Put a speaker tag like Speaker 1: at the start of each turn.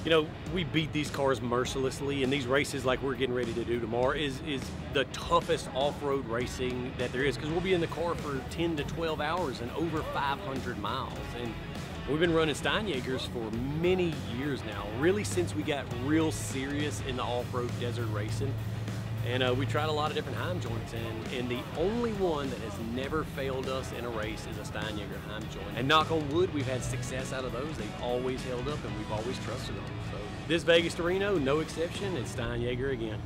Speaker 1: You know, we beat these cars mercilessly, and these races like we're getting ready to do tomorrow is the toughest off-road racing that there is, because we'll be in the car for 10 to 12 hours and over 500 miles. And we've been running Steinjagers for many years now, really since we got real serious in the off-road desert racing. And we tried a lot of different Heim Joints, and the only one that has never failed us in a race is a Steinjager Heim Joint. And knock on wood, we've had success out of those. They've always held up, and we've always trusted them. So this Vegas to Reno, no exception, it's Steinjager again.